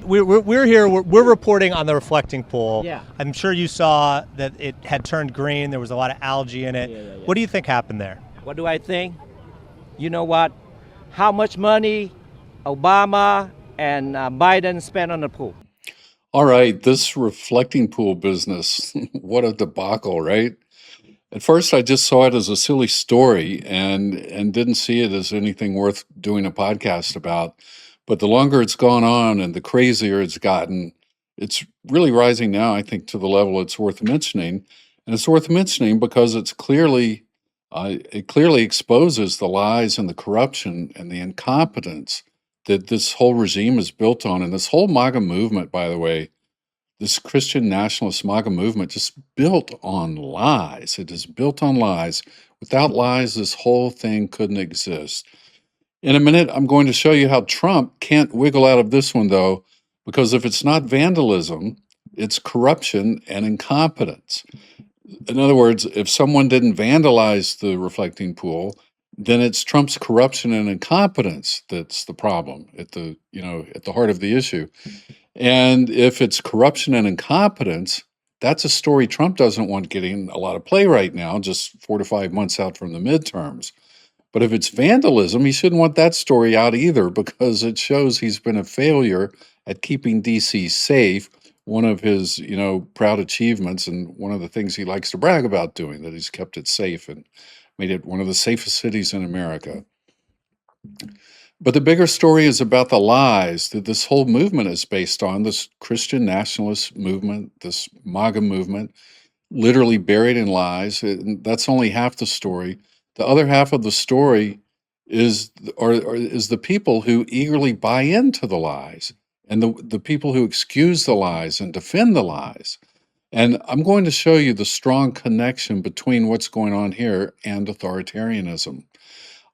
we're here. We're reporting on the reflecting pool. Yeah. I'm sure you saw that it had turned green. There was a lot of algae in it. Yeah. What do you think happened there? What do I think? You know what? How much money Obama and Biden spent on the pool? All right, this reflecting pool business, what a debacle, right? At first, I just saw it as a silly story and didn't see it as anything worth doing a podcast about. But the longer it's gone on and the crazier it's gotten, it's really rising now, I think, to the level it's worth mentioning. And it's worth mentioning because it clearly exposes the lies and the corruption and the incompetence that this whole regime is built on. And this whole MAGA movement, by the way, this Christian nationalist MAGA movement just built on lies. It is built on lies. Without lies, this whole thing couldn't exist. In a minute, I'm going to show you how Trump can't wiggle out of this one, though, because if it's not vandalism, it's corruption and incompetence. In other words, if someone didn't vandalize the reflecting pool, then it's Trump's corruption and incompetence that's the problem at the heart of the issue. And if it's corruption and incompetence, that's a story Trump doesn't want getting a lot of play right now, just 4 to 5 months out from the midterms. But if it's vandalism, he shouldn't want that story out either, because it shows he's been a failure at keeping DC safe. One of his, proud achievements, and one of the things he likes to brag about doing, that he's kept it safe and made it one of the safest cities in America. But the bigger story is about the lies that this whole movement is based on, this Christian nationalist movement, this MAGA movement, literally buried in lies. That's only half the story. The other half of the story is the people who eagerly buy into the lies, and the people who excuse the lies and defend the lies. And I'm going to show you the strong connection between what's going on here and authoritarianism.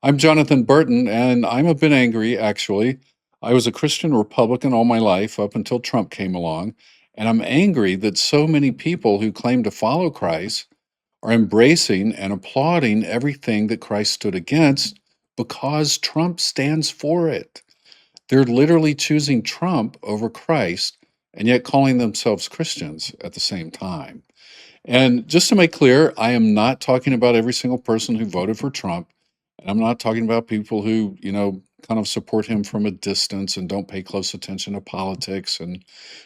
I'm Jonathan Burton, and I'm a bit angry, actually. I was a Christian Republican all my life up until Trump came along, and I'm angry that so many people who claim to follow Christ are embracing and applauding everything that Christ stood against because Trump stands for it. They're literally choosing Trump over Christ and yet calling themselves Christians at the same time. And just to make clear, I am not talking about every single person who voted for Trump. And I'm not talking about people who, kind of support him from a distance and don't pay close attention to politics and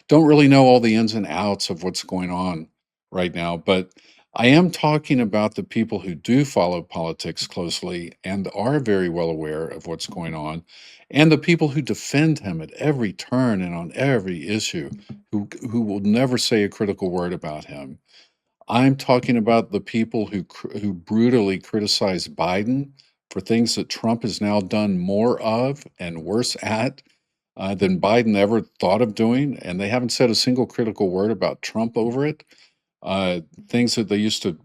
don't really know all the ins and outs of what's going on right now. But I am talking about the people who do follow politics closely and are very well aware of what's going on, and the people who defend him at every turn and on every issue, who will never say a critical word about him. I'm talking about the people who brutally criticize Biden for things that Trump has now done more of and worse at than Biden ever thought of doing, and they haven't said a single critical word about Trump over it. Things that they used to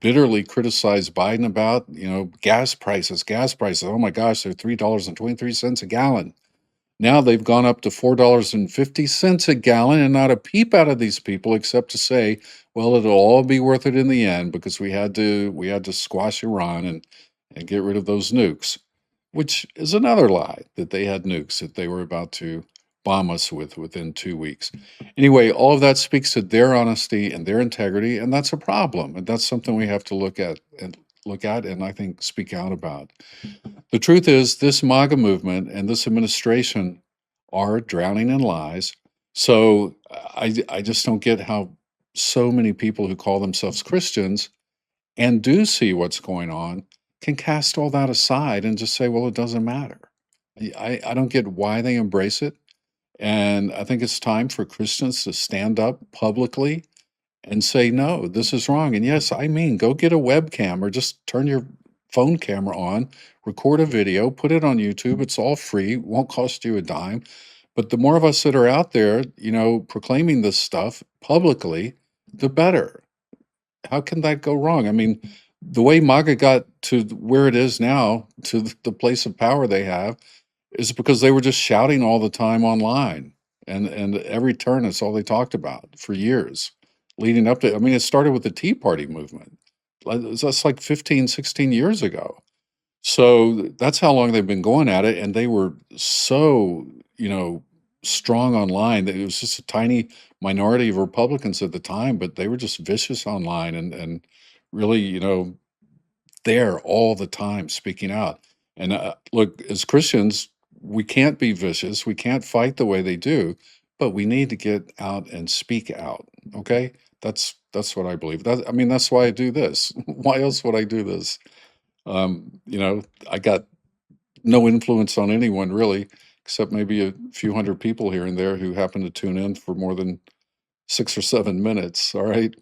bitterly criticize Biden about, gas prices. Oh my gosh, they're $3.23 a gallon. Now they've gone up to $4.50 a gallon, and not a peep out of these people except to say, well, it'll all be worth it in the end because we had to squash Iran and get rid of those nukes, which is another lie, that they had nukes that they were about to bomb us with within 2 weeks. Anyway, all of that speaks to their honesty and their integrity, and that's a problem, and that's something we have to look at and I think speak out about. The truth is, this MAGA movement and this administration are drowning in lies. So I just don't get how so many people who call themselves Christians and do see what's going on can cast all that aside and just say, well, it doesn't matter. I don't get why they embrace it. And I think it's time for Christians to stand up publicly and say, no, this is wrong. And yes, I mean, go get a webcam or just turn your phone camera on, record a video, put it on YouTube. It's all free, won't cost you a dime. But the more of us that are out there, proclaiming this stuff publicly, the better. How can that go wrong? I mean, the way MAGA got to where it is now, to the place of power they have, is because they were just shouting all the time online. And every turn, that's all they talked about for years leading up to, it started with the Tea Party movement. That's like 15, 16 years ago. So that's how long they've been going at it. And they were so, strong online. It was just a tiny minority of Republicans at the time, but they were just vicious online and really, there all the time speaking out. And look, as Christians, we can't be vicious. We can't fight the way they do, but we need to get out and speak out. Okay, that's what I believe. That's why I do this. Why else would I do this? I got no influence on anyone really, except maybe a few hundred people here and there who happen to tune in for more than 6 or 7 minutes. All right.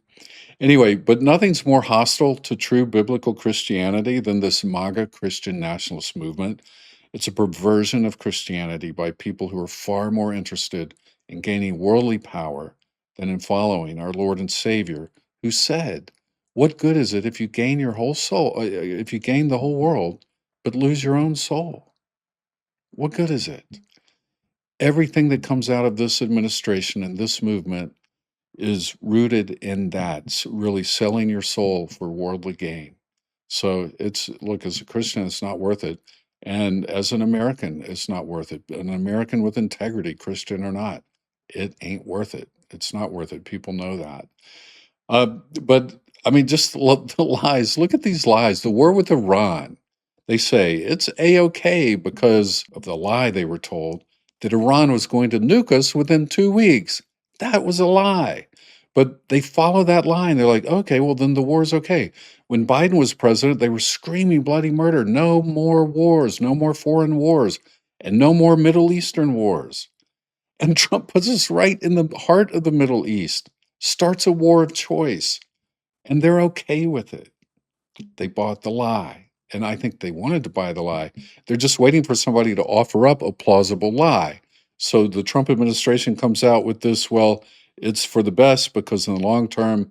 Anyway, but nothing's more hostile to true biblical Christianity than this MAGA Christian nationalist movement. It's a perversion of Christianity by people who are far more interested in gaining worldly power than in following our Lord and Savior, who said, "What good is it if you gain your whole soul, if you gain the whole world, but lose your own soul? What good is it?" Everything that comes out of this administration and this movement is rooted in that, really selling your soul for worldly gain. So look, as a Christian, it's not worth it. And as an American, it's not worth it. An American with integrity, Christian or not, it ain't worth it. It's not worth it. People know that. But just the lies. Look at these lies. The war with Iran. They say it's A-OK because of the lie they were told that Iran was going to nuke us within 2 weeks. That was a lie. But they follow that line. They're like, okay, well, then the war's okay. When Biden was president, they were screaming bloody murder. No more wars, no more foreign wars, and no more Middle Eastern wars. And Trump puts us right in the heart of the Middle East, starts a war of choice, and they're okay with it. They bought the lie. And I think they wanted to buy the lie. They're just waiting for somebody to offer up a plausible lie. So the Trump administration comes out with this, well, it's for the best because in the long term,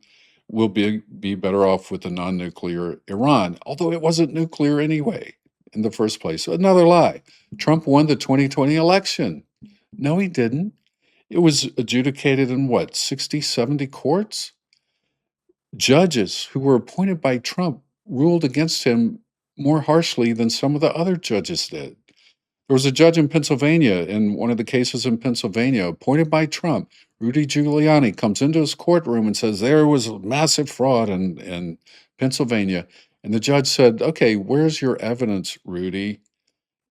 we'll be better off with a non-nuclear Iran, although it wasn't nuclear anyway in the first place. Another lie. Trump won the 2020 election. No, he didn't. It was adjudicated in what, 60, 70 courts? Judges who were appointed by Trump ruled against him more harshly than some of the other judges did. There was a judge in Pennsylvania, in one of the cases in Pennsylvania, appointed by Trump. Rudy Giuliani comes into his courtroom and says there was massive fraud in Pennsylvania. And the judge said, okay, where's your evidence, Rudy?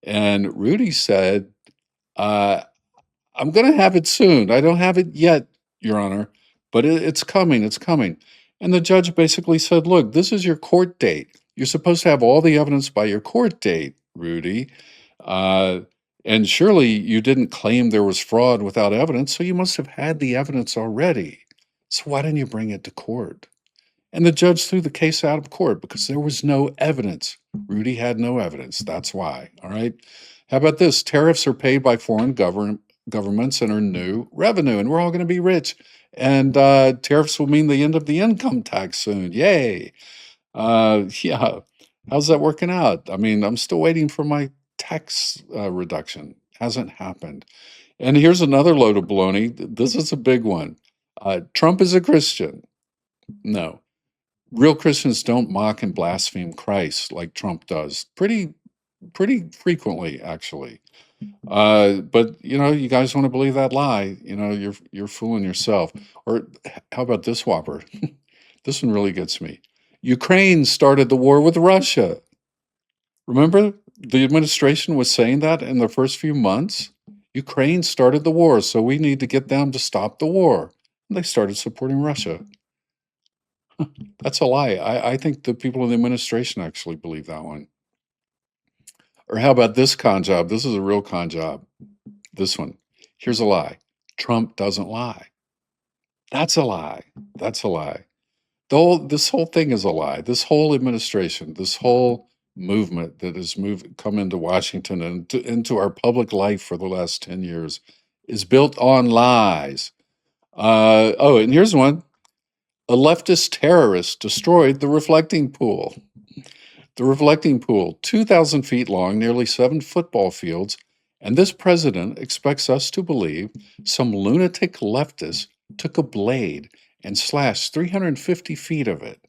And Rudy said, I'm going to have it soon. I don't have it yet, Your Honor, but it's coming. It's coming. And the judge basically said, look, this is your court date. You're supposed to have all the evidence by your court date, Rudy. And surely you didn't claim there was fraud without evidence, so you must have had the evidence already. So why didn't you bring it to court? And the judge threw the case out of court because there was no evidence. Rudy had no evidence. That's why. All right. How about this? Tariffs are paid by foreign governments and earn new revenue, and we're all going to be rich. And tariffs will mean the end of the income tax soon. Yay. Yeah. How's that working out? I'm still waiting for my tax reduction. Hasn't happened. And here's another load of baloney. This is a big one. Trump is a Christian. No. Real Christians don't mock and blaspheme Christ like Trump does. Pretty frequently, actually. But you guys want to believe that lie? You're fooling yourself. Or how about this whopper? This one really gets me. Ukraine started the war with Russia. Remember, the administration was saying that in the first few months. Ukraine started the war, so we need to get them to stop the war. And they started supporting Russia. That's a lie. I think the people in the administration actually believe that one. Or how about this con job? This is a real con job. This one. Here's a lie. Trump doesn't lie. That's a lie. That's a lie. This whole thing is a lie. This whole administration, this whole movement that has come into Washington and into our public life for the last 10 years is built on lies. And here's one. A leftist terrorist destroyed the reflecting pool. The reflecting pool, 2,000 feet long, nearly 7 football fields, and this president expects us to believe some lunatic leftist took a blade and slashed 350 feet of it,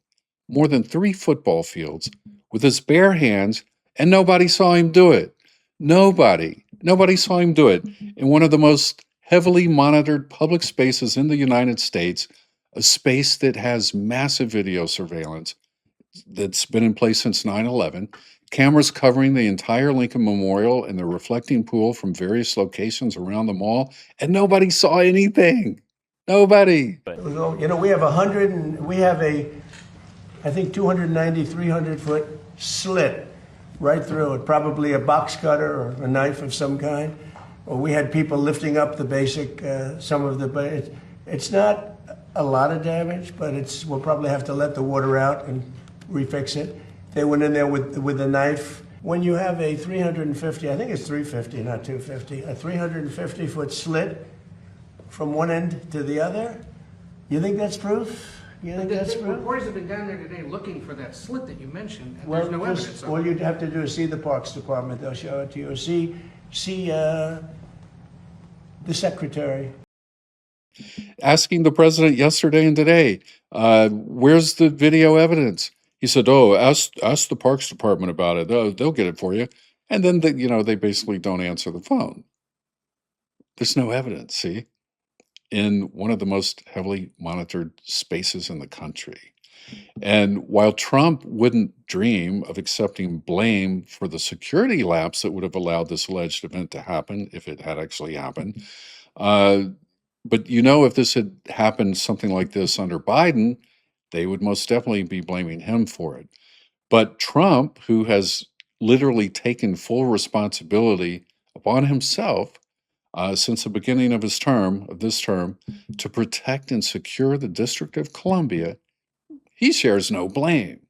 more than 3 football fields, with his bare hands, and nobody saw him do it. Nobody saw him do it in one of the most heavily monitored public spaces in the United States, a space that has massive video surveillance that's been in place since 9/11, cameras covering the entire Lincoln Memorial and the reflecting pool from various locations around the mall, and nobody saw anything. Nobody. You know, we have I think 290, 300-foot slit right through it, probably a box cutter or a knife of some kind. Or we had people lifting up the basic, it's not a lot of damage, but we'll probably have to let the water out and refix it. They went in there with a knife. When you have a 350, I think it's 350, not 250, a 350-foot slit from one end to the other, you think that's proof? You think that's proof? Reporters have been down there today looking for that slit that you mentioned, and there's no evidence of it. All you'd have to do is see the Parks Department. They'll show it to you. See the secretary. Asking the president yesterday and today, where's the video evidence? He said, "Oh, ask the Parks Department about it. They'll get it for you." And then they basically don't answer the phone. There's no evidence. See, in one of the most heavily monitored spaces in the country. And while Trump wouldn't dream of accepting blame for the security lapse that would have allowed this alleged event to happen if it had actually happened, but if this had happened, something like this under Biden, they would most definitely be blaming him for it. But Trump, who has literally taken full responsibility upon himself since the beginning of this term, to protect and secure the District of Columbia, he shares no blame.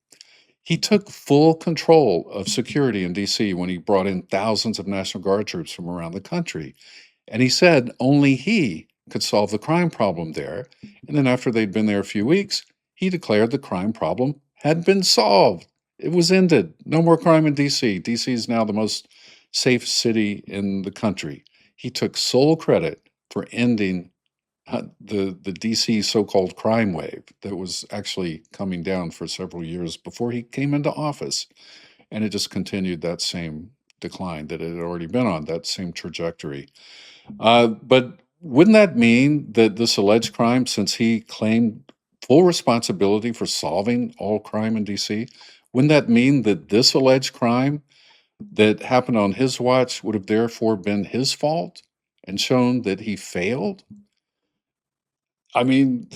He took full control of security in D.C. when he brought in thousands of National Guard troops from around the country. And he said only he could solve the crime problem there. And then after they'd been there a few weeks, he declared the crime problem had been solved. It was ended. No more crime in D.C. D.C. is now the most safe city in the country. He took sole credit for ending the DC so-called crime wave that was actually coming down for several years before he came into office. And it just continued that same decline that it had already been on, that same trajectory. But wouldn't that mean that this alleged crime, since he claimed full responsibility for solving all crime in DC, wouldn't that mean that this alleged crime that happened on his watch would have therefore been his fault and shown that he failed? I mean,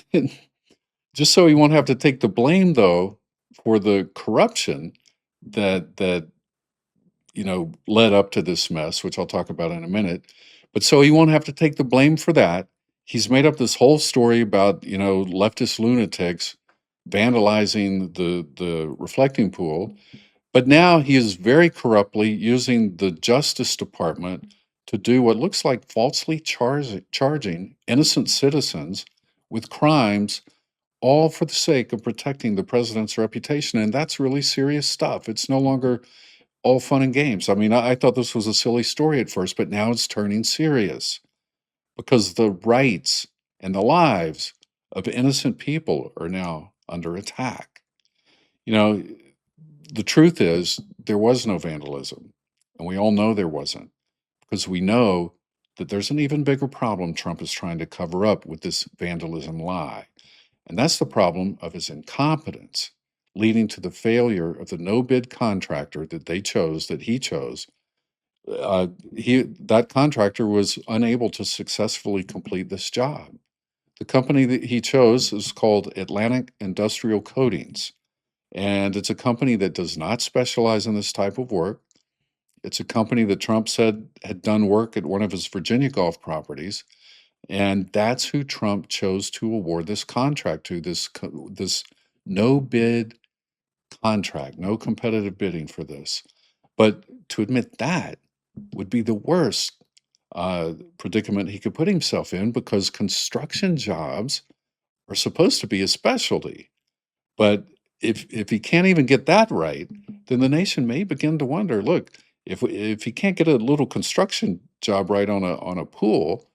just so he won't have to take the blame, though, for the corruption that led up to this mess, which I'll talk about in a minute. But so he won't have to take the blame for that. He's made up this whole story about leftist lunatics vandalizing the reflecting pool. But now he is very corruptly using the Justice Department to do what looks like falsely charging innocent citizens with crimes, all for the sake of protecting the president's reputation. And that's really serious stuff. It's no longer all fun and games. I mean, I thought this was a silly story at first, but now it's turning serious because the rights and the lives of innocent people are now under attack. The truth is there was no vandalism, and we all know there wasn't, because we know that there's an even bigger problem Trump is trying to cover up with this vandalism lie. And that's the problem of his incompetence, leading to the failure of the no-bid contractor that he chose. That contractor was unable to successfully complete this job. The company that he chose is called Atlantic Industrial Coatings, and it's a company that does not specialize in this type of work. It's a company that Trump said had done work at one of his Virginia golf properties, and that's who Trump chose to award this contract to, this no-bid contract, no competitive bidding for this. But to admit that would be the worst predicament he could put himself in, because construction jobs are supposed to be a specialty. But if he can't even get that right, then the nation may begin to wonder, look, if he can't get a little construction job right on a pool,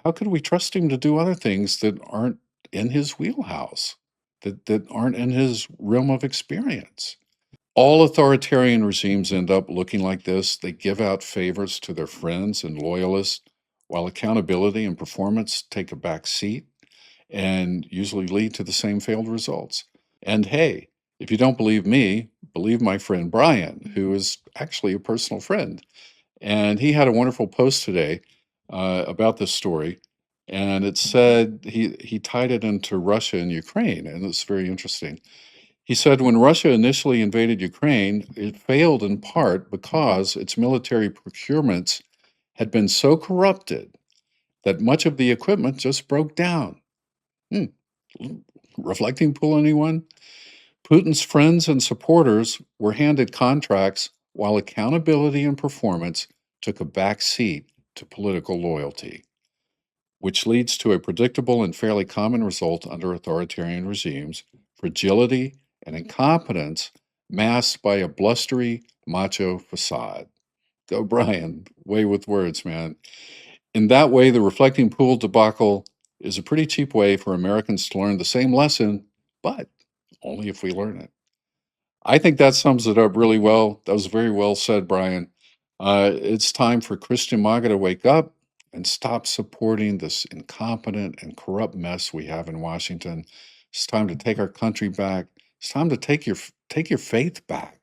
how could we trust him to do other things that aren't in his wheelhouse, that aren't in his realm of experience? All authoritarian regimes end up looking like this. They give out favors to their friends and loyalists while accountability and performance take a back seat and usually lead to the same failed results. And hey, if you don't believe me, believe my friend Brian, who is actually a personal friend. And he had a wonderful post today about this story. And it said he tied it into Russia and Ukraine, and it's very interesting. He said when Russia initially invaded Ukraine, it failed in part because its military procurements had been so corrupted that much of the equipment just broke down. Hmm. Reflecting pool, anyone? Putin's friends and supporters were handed contracts while accountability and performance took a back seat to political loyalty, which leads to a predictable and fairly common result under authoritarian regimes: fragility and incompetence masked by a blustery, macho facade. Go, Brian. Way with words, man. In that way, the reflecting pool debacle is a pretty cheap way for Americans to learn the same lesson, but only if we learn it. I think that sums it up really well. That was very well said, Brian. It's time for Christian MAGA to wake up and stop supporting this incompetent and corrupt mess we have in Washington. It's time to take our country back. It's time to take your faith back.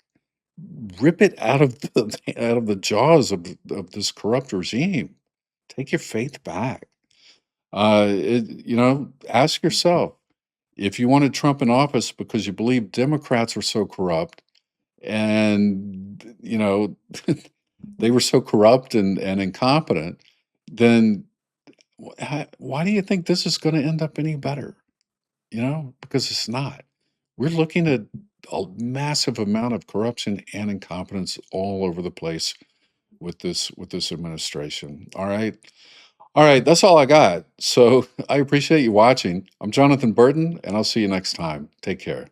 Rip it out of the jaws of this corrupt regime. Take your faith back. Ask yourself, if you wanted Trump in office because you believe Democrats were so corrupt and, they were so corrupt and incompetent, then why do you think this is going to end up any better? Because it's not. We're looking at a massive amount of corruption and incompetence all over the place with this administration. All right. All right, that's all I got. So I appreciate you watching. I'm Jonathan Burton, and I'll see you next time. Take care.